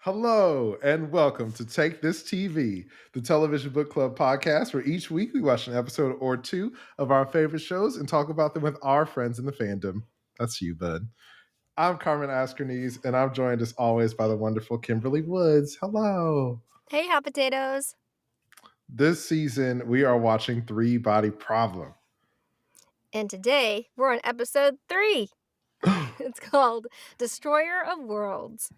Hello and welcome to Take This TV, the television book club podcast where each week we watch an episode or two of our favorite shows and talk about them with our friends in the fandom. That's you, bud. I'm Carmen Askernes, and I'm joined as always by the wonderful Kimberly Woods. Hello. Hey, hot potatoes. This season we are watching Three Body Problem. And today we're on episode 3. It's called Destroyer of Worlds.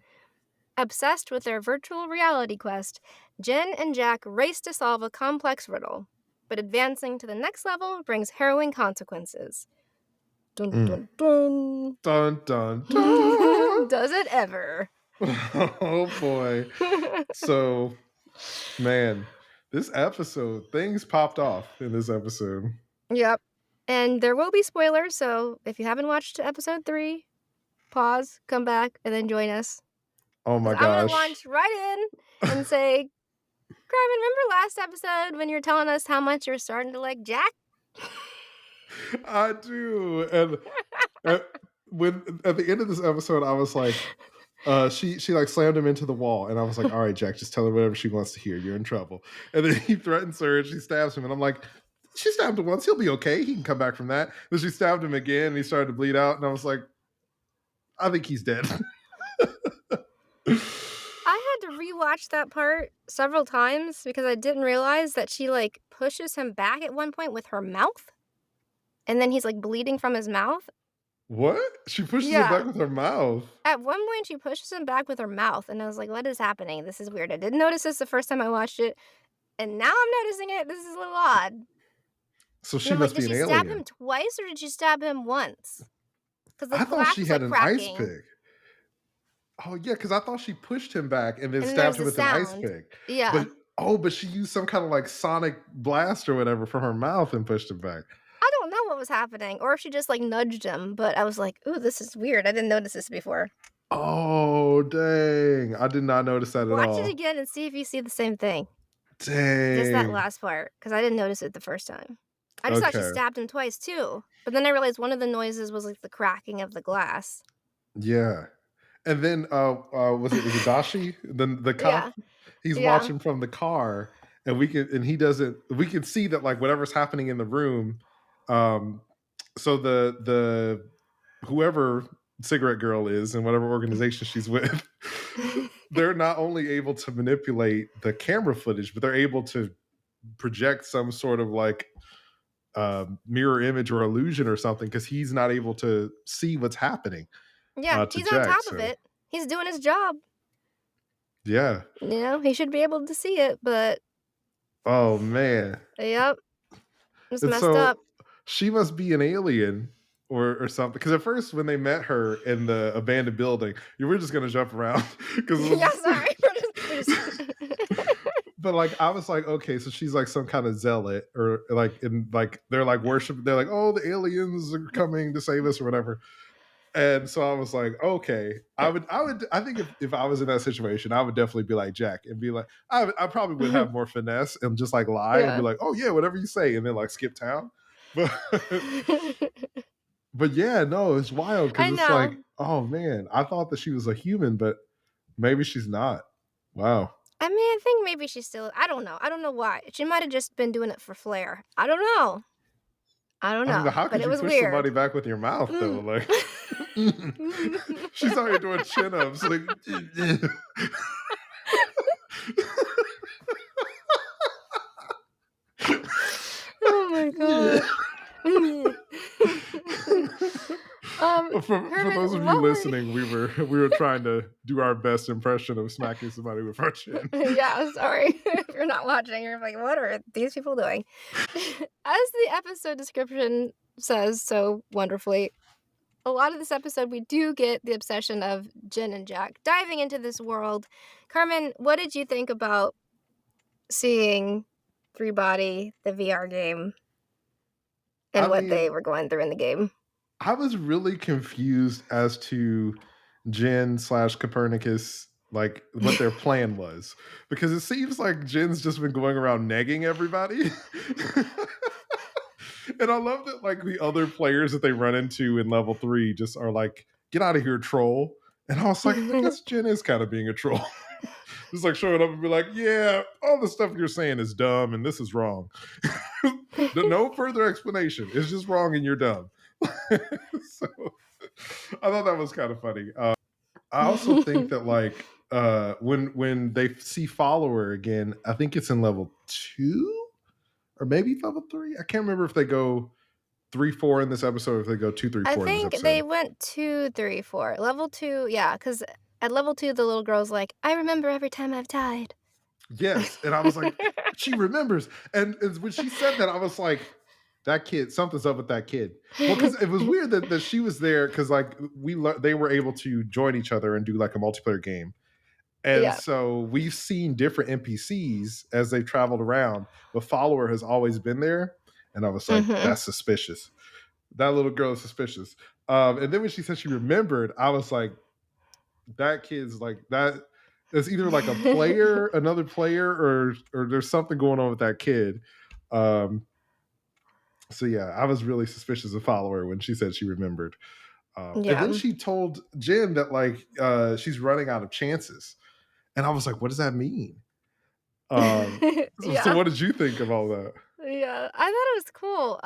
Obsessed with their virtual reality quest, Jen and Jack race to solve a complex riddle. But advancing to the next level brings harrowing consequences. Dun dun dun. Dun dun dun. Does it ever? Oh boy. So, man, this episode, things popped off in this episode. Yep. And there will be spoilers, so if you haven't watched episode 3, pause, come back, and then join us. Oh my gosh. I'm going to launch right in and say, Carmen, remember last episode when you were telling us how much you're starting to like Jack? I do. And when at the end of this episode, I was like, she like slammed him into the wall, and I was like, all right, Jack, just tell her whatever she wants to hear. You're in trouble. And then he threatens her and she stabs him, and I'm like, she stabbed him once, he'll be okay. He can come back from that. Then she stabbed him again and he started to bleed out, and I was like, I think he's dead. I had to rewatch that part several times because I didn't realize that she like pushes him back at one point with her mouth. And then he's like bleeding from his mouth. What? She pushes him back with her mouth? At one point she pushes him back with her mouth, and I was like, what is happening? This is weird. I didn't notice this the first time I watched it, and now I'm noticing it. This is a little odd. So she must be an alien. Did she stab him twice or did she stab him once? I thought she had an ice pick. Oh, yeah, because I thought she pushed him back and then stabbed him with an ice pick. Yeah. But she used some kind of like sonic blast or whatever from her mouth and pushed him back. I don't know what was happening, or if she just like nudged him, but I was like, ooh, this is weird. I didn't notice this before. Oh, dang. I did not notice that at all. Watch it again and see if you see the same thing. Dang. Just that last part, because I didn't notice it the first time. I just thought she stabbed him twice too. But then I realized one of the noises was like the cracking of the glass. Yeah. And then was it Dashi? The cop? Yeah. He's watching from the car, and we can see that like whatever's happening in the room. So the whoever cigarette girl is and whatever organization she's with, they're not only able to manipulate the camera footage, but they're able to project some sort of like mirror image or illusion or something, because he's not able to see what's happening. Yeah, he's Jack, on top of it. He's doing his job. Yeah. You know, he should be able to see it, but... Oh, man. Yep. It's messed up. She must be an alien or something. Because at first, when they met her in the abandoned building, you were just going to jump around. Yeah, sorry. But like, I was like, okay, so she's like some kind of zealot, or like, they're like worship. They're like, oh, the aliens are coming to save us or whatever. And so I was like, okay, I think if I was in that situation, I would definitely be like Jack and be like, I probably would have more finesse and just like lie and be like, oh yeah, whatever you say, and then like skip town. But yeah, no, it's wild because it's like, oh man, I thought that she was a human, but maybe she's not. Wow. I mean, I think maybe she's still, I don't know why. She might have just been doing it for flair. I don't know. I mean, how could you push somebody back with your mouth though? Like, she's out here doing chin-ups. Like, oh my god. For those of you listening, we were trying to do our best impression of smacking somebody with our chin. Yeah, sorry. If you're not watching, you're like, what are these people doing? As the episode description says so wonderfully, a lot of this episode we do get the obsession of Jen and Jack diving into this world. Carmen, what did you think about seeing Three Body, the VR game, and what they were going through in the game? I was really confused as to Jen / Copernicus, like what their plan was, because it seems like Jen's just been going around negging everybody. And I love that like the other players that they run into in level 3 just are like, get out of here, troll. And I was like, I guess Jen is kind of being a troll. Just like showing up and be like, yeah, all the stuff you're saying is dumb and this is wrong. No further explanation. It's just wrong and you're dumb. So I thought that was kind of funny. I also think that like when they see follower again, I think it's in level 2 or maybe level 3. I can't remember if they go 3, 4 in this episode, or if they go 2, 3, I 4 in this think they episode. went 2, 3, 4. Level 2, yeah, because at level 2, the little girl's like, "I remember every time I've died." Yes, and I was like, she remembers. And when she said that, I was like, that kid, something's up with that kid. Well, because it was weird that she was there because like they were able to join each other and do like a multiplayer game. And Yeah. so we've seen different NPCs as they've traveled around, but follower has always been there. And I was like, Mhm. that's suspicious. That little girl is suspicious. And then when she said she remembered, I was like, that kid's like that. It's either like a player, another player, or there's something going on with that kid. Um, so yeah, I was really suspicious of follower when she said she remembered. And then Yeah. she told Jen that like she's running out of chances. And I was like, what does that mean? So Yeah. what did you think of all that? Yeah, I thought it was cool.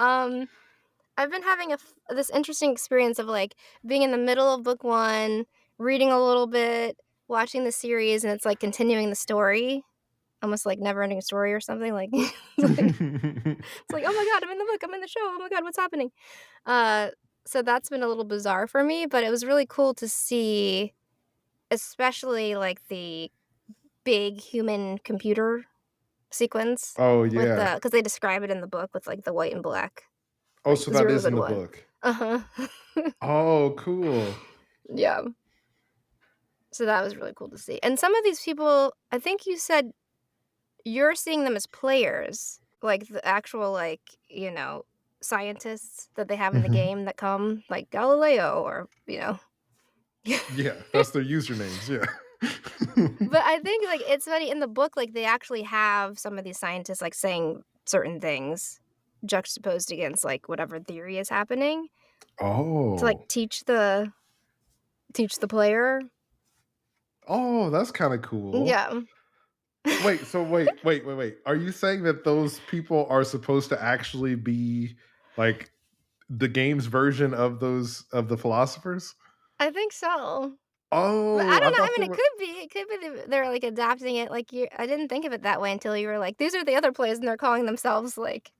I've been having this interesting experience of, like, being in the middle of book 1, reading a little bit, watching the series, and it's, like, continuing the story, almost like never-ending story or something, like it's like, "Oh my god, I'm in the book, I'm in the show, oh my god, what's happening?" Uh, so that's been a little bizarre for me, but it was really cool to see, especially, like, the big human computer sequence Oh with yeah. because they describe it in the book with, like, the white and black, Oh, like, so that zero is in and the 1. book. Uh-huh. Oh, cool. Yeah. So that was really cool to see. And some of these people, I think you said you're seeing them as players, like the actual, like, scientists that they have in the Mhm. game that come, like Galileo or, Yeah, that's their usernames. Yeah. But I think, like, it's funny in the book, like, they actually have some of these scientists, like, saying certain things juxtaposed against, like, whatever theory is happening to, like, Oh. teach the player. Oh, that's kind of cool. Yeah. Wait, so wait. Are you saying that those people are supposed to actually be like the game's version of those of the philosophers? I think so. But I Oh, I don't know, I thought they mean, were it could be they're, like, adapting it, like, you I didn't think of it that way until you were like, "These are the other plays," and they're calling themselves, like,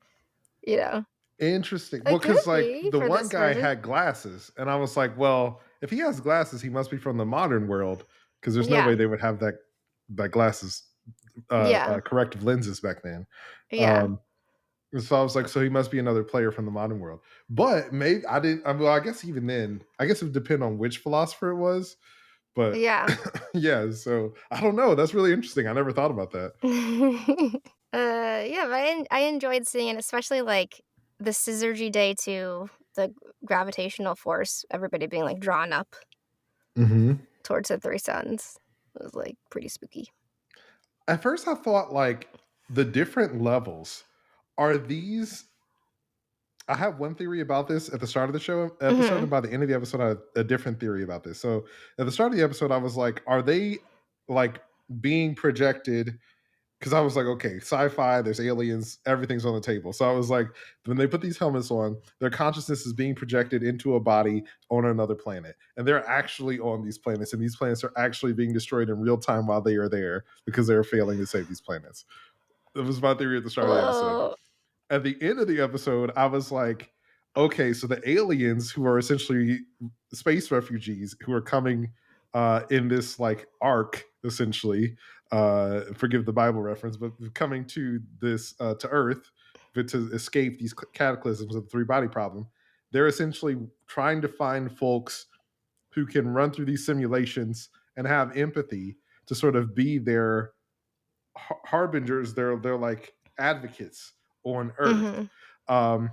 you know interesting. Well, it could because like be the for one this guy version. had glasses, and I was like, well, if he has glasses, he must be from the modern world because there's no way Yeah. they would have that glasses Yeah. corrective lenses back then. Yeah. Um, And so I was like, so he must be another player from the modern world. But maybe I didn't. Well, I guess even then, I guess it would depend on which philosopher it was. But Yeah. yeah, so I don't know. That's really interesting. I never thought about that. Yeah, but I enjoyed seeing it, especially, like, the syzygy day to the gravitational force, everybody being, like, drawn up Hmm. towards the 3 suns. It was, like, pretty spooky. At first, I thought like the different levels are these. I have one theory about this at the start of the show episode, Mhm. and by the end of the episode, I had a different theory about this. So at the start of the episode, I was like, are they like being projected because I was like, okay, sci-fi, there's aliens, everything's on the table. So I was like, when they put these helmets on, their consciousness is being projected into a body on another planet. And they're actually on these planets, and these planets are actually being destroyed in real time while they are there because they're failing to save these planets. That was my theory at the start of the episode. Whoa. At the end of the episode, I was like, okay, so the aliens who are essentially space refugees who are coming in this like arc, essentially, forgive the Bible reference, but coming to this to Earth but to escape these cataclysms of the three body problem, they're essentially trying to find folks who can run through these simulations and have empathy to sort of be their harbingers, they're like advocates on Earth. Mhm. Um,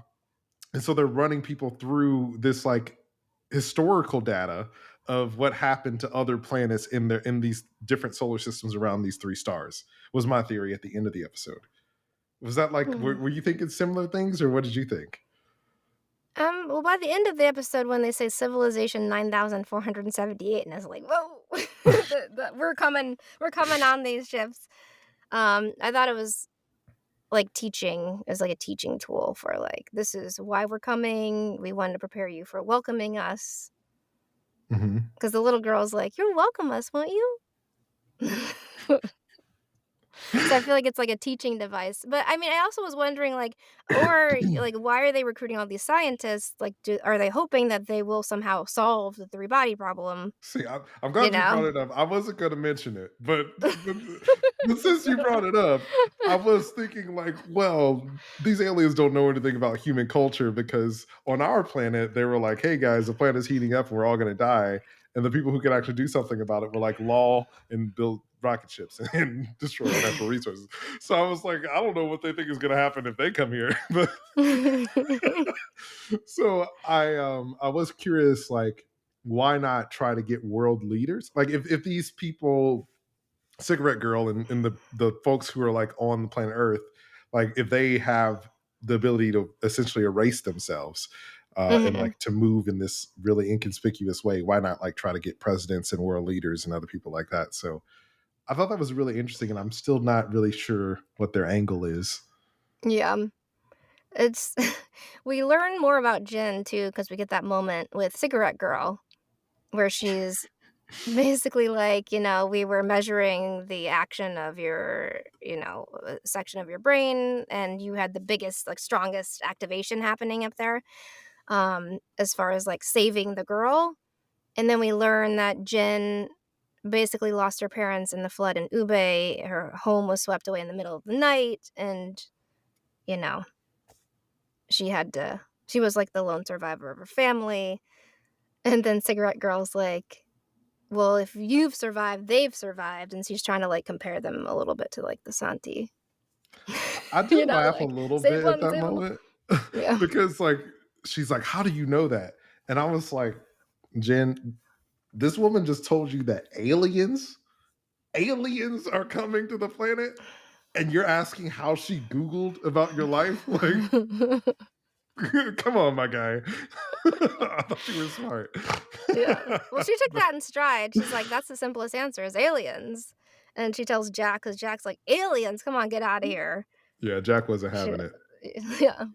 and so they're running people through this like historical data of what happened to other planets in these different solar systems around these three stars. Was my theory at the end of the episode. Was that like Hmm. were you thinking similar things or what did you think? Well, by the end of the episode, when they say civilization 9,478, and I was like, "Whoa, we're coming on these ships." I thought it was like teaching as like a teaching tool for like, this is why we're coming. We wanted to prepare you for welcoming us. Mhm. Because the little girl's like, "You'll welcome us, won't you?" So I feel like it's like a teaching device. But I mean, I also was wondering like, or like, why are they recruiting all these scientists? Like, are they hoping that they will somehow solve the three body problem? See, I'm You glad you brought know? it up. I wasn't gonna mention it, but since you brought it up, I was thinking like, well, these aliens don't know anything about human culture because on our planet they were like, "Hey guys, the planet's heating up and we're all gonna die." And the people who could actually do something about it were like law and build rocket ships and destroy our natural resources. So I was like, I don't know what they think is gonna happen if they come here. But so I was curious, like, why not try to get world leaders? Like if these people, Cigarette Girl and the folks who are like on the planet Earth, like if they have the ability to essentially erase themselves and Mhm. like to move in this really inconspicuous way, why not like try to get presidents and world leaders and other people like that? So I thought that was really interesting, and I'm still not really sure what their angle is. Yeah. It's we learn more about Jin too because we get that moment with Cigarette Girl where she's basically like, we were measuring the action of your, section of your brain, and you had the biggest, like, strongest activation happening up there, as far as, like, saving the girl. And then we learn that Jin basically lost her parents in the flood in Ube. Her home was swept away in the middle of the night, and, you know, she was like the lone survivor of her family. And then Cigarette Girl's like, well, if you've survived, they've survived, and she's trying to, like, compare them a little bit to, like, the Santi. I did laugh a Like, little "Save bit at one, that save 'em." moment Yeah. because, like, she's like, "How do you know that?" And I was like, "Jen, this woman just told you that aliens are coming to the planet, and you're asking how she Googled about your life? Like, come on, my guy." I thought you were smart. Yeah. Well, she took But that in stride. She's like, "That's the simplest answer is aliens." And she tells Jack, because Jack's like, "Aliens? Come on, get out of here." yeah, Jack wasn't She having it. Yeah.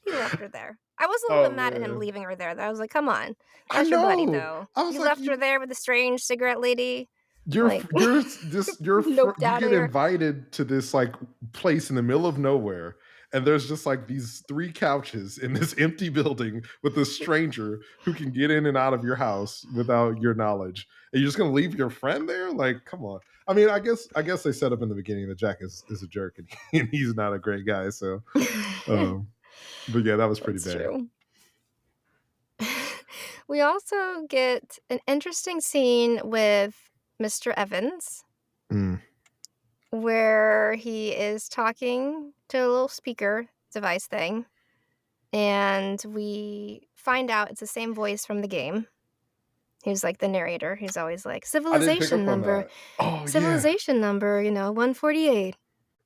He left her there. I was a little bit Oh mad at him man. leaving her there, though. I was like, "Come on. I That's your buddy, know. though." I was He like, left her you there with the strange cigarette lady, you're like, you're just noped you out of get here. invited to this like place in the middle of nowhere, and there's just like these three couches in this empty building with a stranger who can get in and out of your house without your knowledge, and you're just gonna leave your friend there? Like, come on. I mean, I guess they set up in the beginning that Jack is a jerk and, and he's not a great guy. So, um, but yeah, that was pretty That's bad. true. We also get an interesting scene with Mr. Evans Mm. where he is talking to a little speaker device thing, and we find out it's the same voice from the game. He's like the narrator. He's always like, I didn't pick up on that. Oh yeah, civilization number, 148.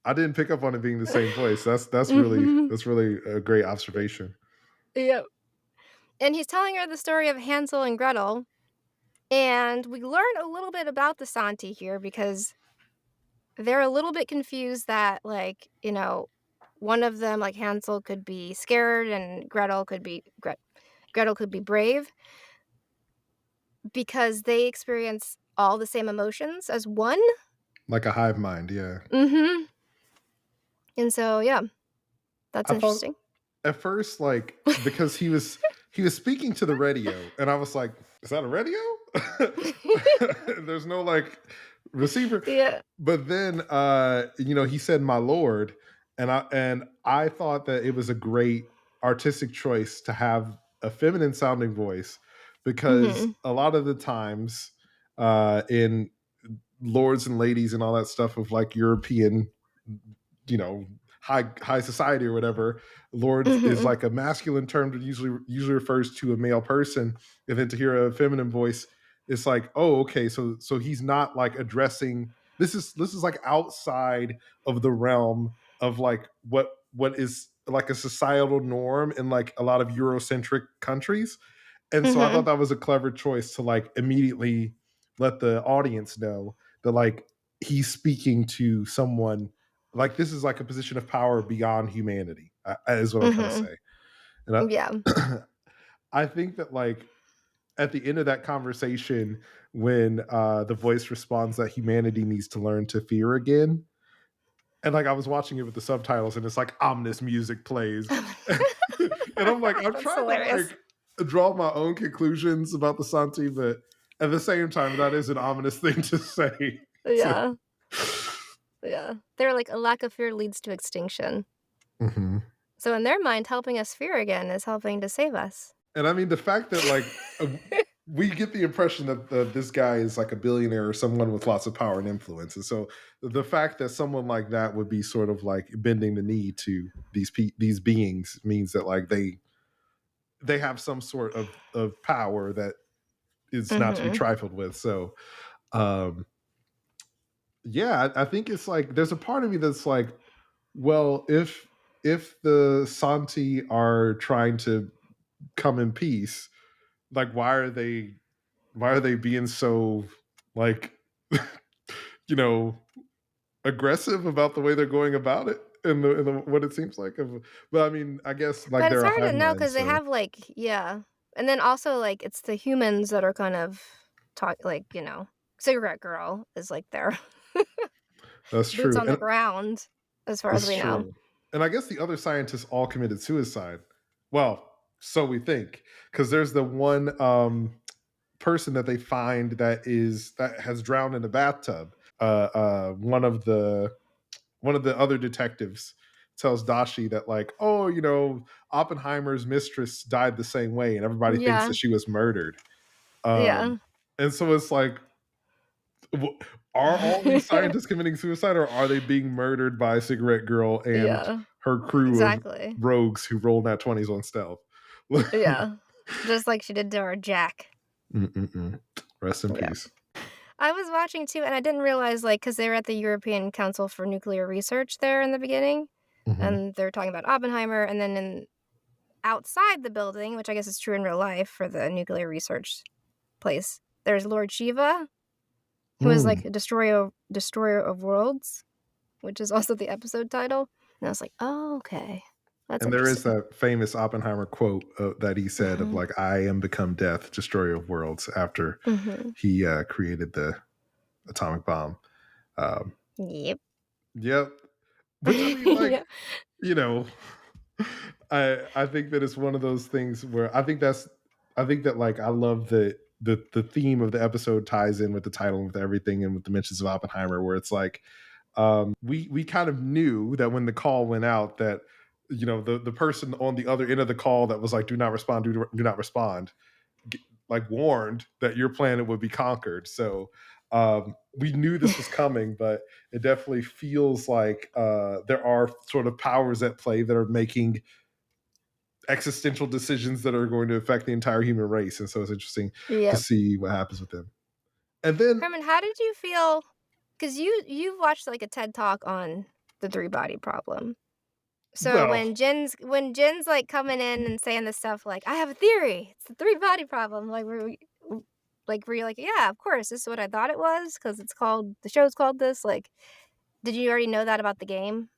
I didn't pick up on it being the same voice. Mhm. That's really a great observation. Yep. And he's telling her the story of Hansel and Gretel, and we learn a little bit about the Santi here because they're a little bit confused that, like, one of them, like Hansel, could be scared and Gretel could be brave because they experience all the same emotions as one. Like a hive mind, yeah. Mhm. And so, yeah, that's I thought interesting. at first, like, because he was speaking to the radio, and I was like, "Is that a radio?" There's no like receiver. Yeah. But then he said my lord, and I thought that it was a great artistic choice to have a feminine sounding voice because Mhm. a lot of the times in lords and ladies and all that stuff of like European, you know, high society or whatever, lord is Mhm. like a masculine term that usually refers to a male person, and then to hear a feminine voice, it's like, oh, okay, so he's not like addressing this is like outside of the realm of like what what is like a societal norm in like a lot of Eurocentric countries. And so I thought Mhm. that was a clever choice to like immediately let the audience know that like he's speaking to someone like this is like a position of power beyond humanity, is what I'm trying to Mhm. say. And Yeah. I think that like at the end of that conversation, when the voice responds that humanity needs to learn to fear again, and like I was watching it with the subtitles, and it's like ominous music plays, and I'm like, I'm That's trying to hilarious. like draw my own conclusions about the Santi, but at the same time, that is an ominous thing to say. So, Yeah. Yeah. They're like, "A lack of fear leads to extinction." mhm. So in their mind, helping us fear again is helping to save us. And I mean the fact that like we get the impression that this guy is like a billionaire or someone with lots of power and influence, and so the fact that someone like that would be sort of like bending the knee to these beings means that like they have some sort of power that is not to be Mhm. trifled with. So um yeah, I think it's like there's a part of me that's like, well, if the Santi are trying to come in peace, like why are they being so like you know aggressive about the way they're going about it and the what it seems like of, but I mean I guess like But it's they're a hard to hive know mind, because they so have, like, yeah. And then also, like, it's the humans that are kind of like, Cigarette Girl is, like, their that's boots true. on the And ground as far as it's we know. true. And I guess the other scientists all committed suicide. Well, so we think, because there's the one person that they find that has drowned in a bathtub. One of the other detectives tells Dashi that like, oh, Oppenheimer's mistress died the same way, and everybody thinks Yeah. that she was murdered. Yeah. And so it's like, are all these scientists committing suicide, or are they being murdered by Cigarette Girl and Yeah. her crew of Exactly. rogues who rolled nat 20s on stealth? Yeah. Just like she did to our Jack. Mm-mm-mm. Rest in Yeah. peace. I was watching too, and I didn't realize, like, because they were at the European Council for Nuclear Research there in the beginning, Hmm. and they're talking about Oppenheimer, and then outside the building, which I guess is true in real life for the nuclear research place, there's Lord Shiva, who is like Mm. a destroyer of worlds, which is also the episode title. And I was like, "Oh, okay. That's And there is interesting." that famous Oppenheimer quote that he said of Mhm. like, "I am become death, destroyer of worlds," after Mhm. he created the atomic bomb. Um, Yep. yep. Which I mean, like, Yeah. you know, I think that it's one of those things where I think that like I love the theme of the episode ties in with the title and with everything and with the mentions of Oppenheimer, where it's like we kind of knew that when the call went out that the person on the other end of the call that was like do not respond, do not respond, like warned that your planet would be conquered. So we knew this was coming, but it definitely feels like there are sort of powers at play that are making existential decisions that are going to affect the entire human race. And so it's interesting to Yep. see what happens with them. And then, Carmen, how did you feel? Because you've watched like a TED talk on the three body problem. So well, when Jen's like coming in and saying this stuff like, "I have a theory. It's the three body problem." Were you like, "Yeah, of course. This is what I thought it was because the show's called this." Like, did you already know that about the game?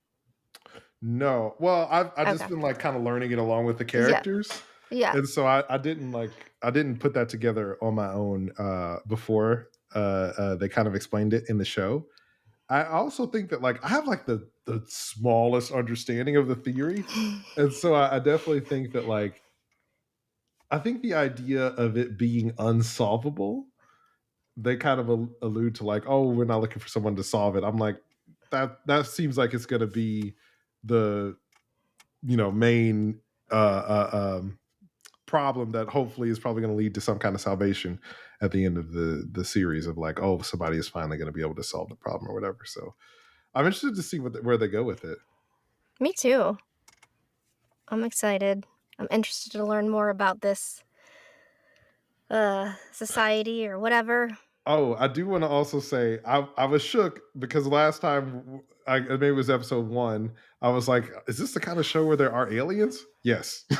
no. Well, I've just Okay. been like kind of learning it along with the Yeah. characters. Yeah. And so I didn't put that together on my own before they kind of explained it in the show. I also think that like I have like the smallest understanding of the theory. And so I definitely think that like I think the idea of it being unsolvable, they kind of allude to like, oh, we're not looking for someone to solve it. I'm like, that seems like it's gonna be the main problem that hopefully is probably going to lead to some kind of salvation at the end of the series of like, oh, somebody is finally going to be able to solve the problem or whatever. So I'm interested to see where they go with it. Me too. I'm excited. I'm interested to learn more about this society or whatever. Oh, I do wanna also say I was shook because last time maybe it was episode 1, I was like, "Is this the kind of show where there are aliens?" Yes. It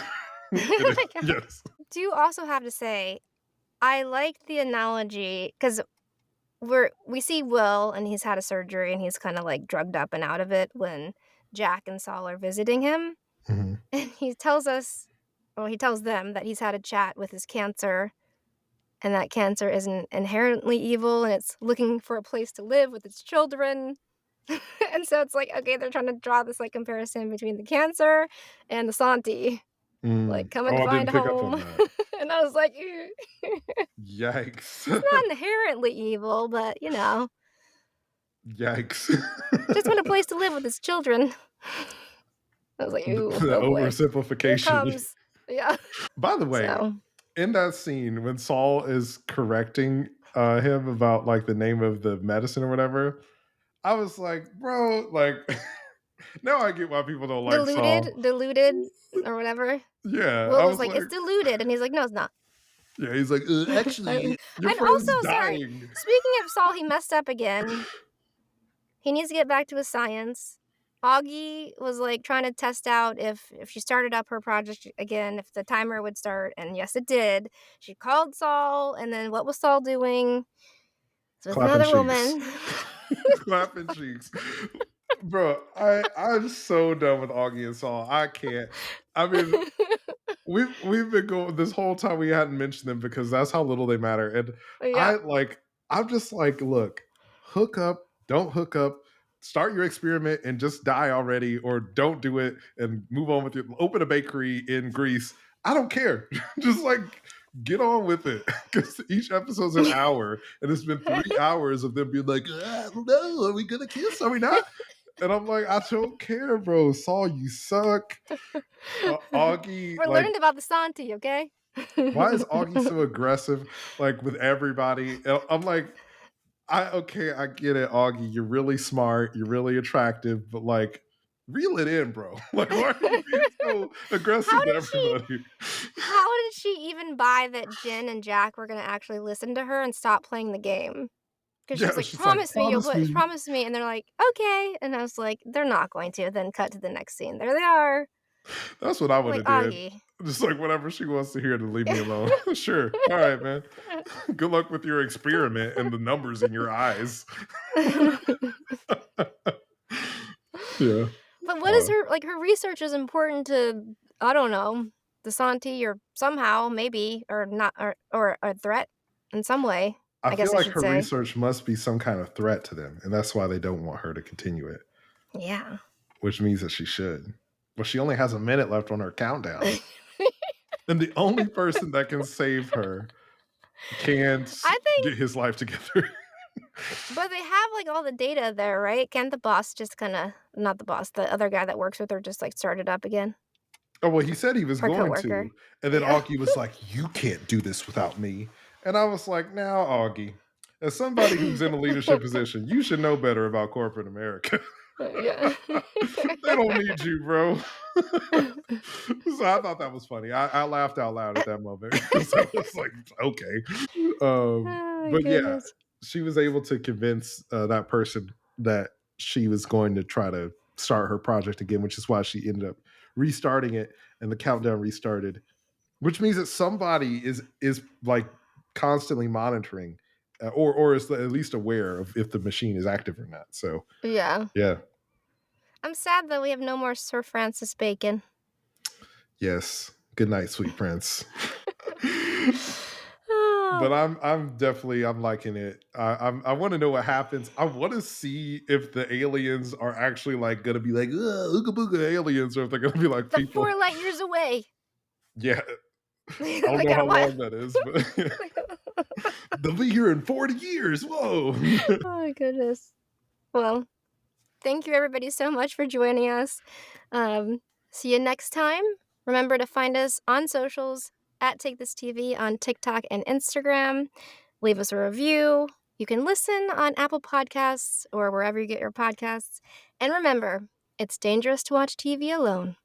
Oh is. my god. Yes. Do also have to say, I like the analogy because we see Will and he's had a surgery and he's kinda, like, drugged up and out of it when Jack and Saul are visiting him, Mhm. and he tells us well, he tells them that he's had a chat with his cancer, and that cancer isn't inherently evil, and it's looking for a place to live with its children. And so it's like, okay, they're trying to draw this, like, comparison between the cancer and the Santi, like, coming to Oh, I find didn't a pick up home. on that. And I was like, "Ew." Yikes. It's not inherently evil, but, Yikes. just want a place to live with his children. I was like, "Ooh, The oh boy, here it oversimplification. comes." Yeah. By the way, So in that scene when Saul is correcting, him about, like, the name of the medicine or whatever, I was like, "Bro," like, now I get why people don't like Saul. diluted or whatever. Yeah, Will I was was like, "It's like diluted," and he's like, "No, it's not." yeah, he's like, And actually, your also, friend's sorry, dying." speaking of Saul, he messed up again. He needs to get back to his science. Augie was, like, trying to test out if she started up her project again, if the timer would start, and yes, it did. She called Saul, and then what was Saul doing? It's with Clapping another cheeks. woman. Clapping cheeks. Bro, I'm so done with Augie and Saul. I can't. I mean, we've been going this whole time we hadn't mentioned them because that's how little they matter. And Yeah. I like I'm just like, look, hook up, don't hook up, start your experiment and just die already, or don't do it and move on with your open a bakery in Greece. I don't care. Just like get on with it. Because each episode's an hour, and it's been 3 hours of them being like, I don't know, are we gonna kiss? Are we not? And I'm like, I don't care, bro. Saul, you suck. Augie, We're like, learning about the Santi, okay? why is Augie so aggressive, like with everybody? And I'm like, I get it, Augie. You're really smart, you're really attractive, but like, reel it in, bro. Like, why are you being so How aggressive to did she everybody? how did she even buy that Jen and Jack were gonna actually listen to her and stop playing the game? Because she was Yeah, like, she's like, "Promise me you'll promise put me. promise me," and they're like, "Okay," and I was like, "They're not going to," then cut to the next scene. There they are. That's what I would Like, have did. Augie. Just like whatever she wants to hear to leave me alone. Sure. All right, man. Good luck with your experiment and the numbers in your eyes. Yeah. But what is Uh, her like, her research is important to, I don't know, the Santi or somehow, maybe, or not or a threat in some way, I I feel guess I like should her say. research must be some kind of threat to them, and that's why they don't want her to continue it, Yeah. which means that she should. But she only has a minute left on her countdown. And the only person that can save her can't I think get his life together. but they have, like, all the data there, right? Can't the boss just kinda not the boss, the other guy that works with her just, like, start it up again? Oh, well, he said he was Her going coworker. to, and then Yeah. Augie was like, "You can't do this without me." And I was like, "Now, Augie, as somebody who's in a leadership position, you should know better about corporate America. Yeah. They don't need you, bro." So I thought that was funny. I laughed out loud at that moment because I was like, "Okay." Oh my But yeah, goodness. she was able to convince, that person that she was going to try to start her project again, which is why she ended up restarting it, and the countdown restarted, which means that somebody is like constantly monitoring, or is at least aware of if the machine is active or not. So Yeah. yeah, I'm sad that we have no more Sir Francis Bacon. yes. Good night, sweet prince. Oh. But I'm definitely I'm liking it. I want to know what happens. I want to see if the aliens are actually like gonna be like ooga booga aliens, or if they're gonna be like The people. 4 light years away. Yeah, I don't They know got how a while. long that is, but they'll be here in 40 years. Whoa. Oh my goodness. Well, thank you everybody so much for joining us. See you next time. Remember to find us on socials at Take This TV on TikTok and Instagram. Leave us a review. You can listen on Apple Podcasts or wherever you get your podcasts. And remember, it's dangerous to watch TV alone.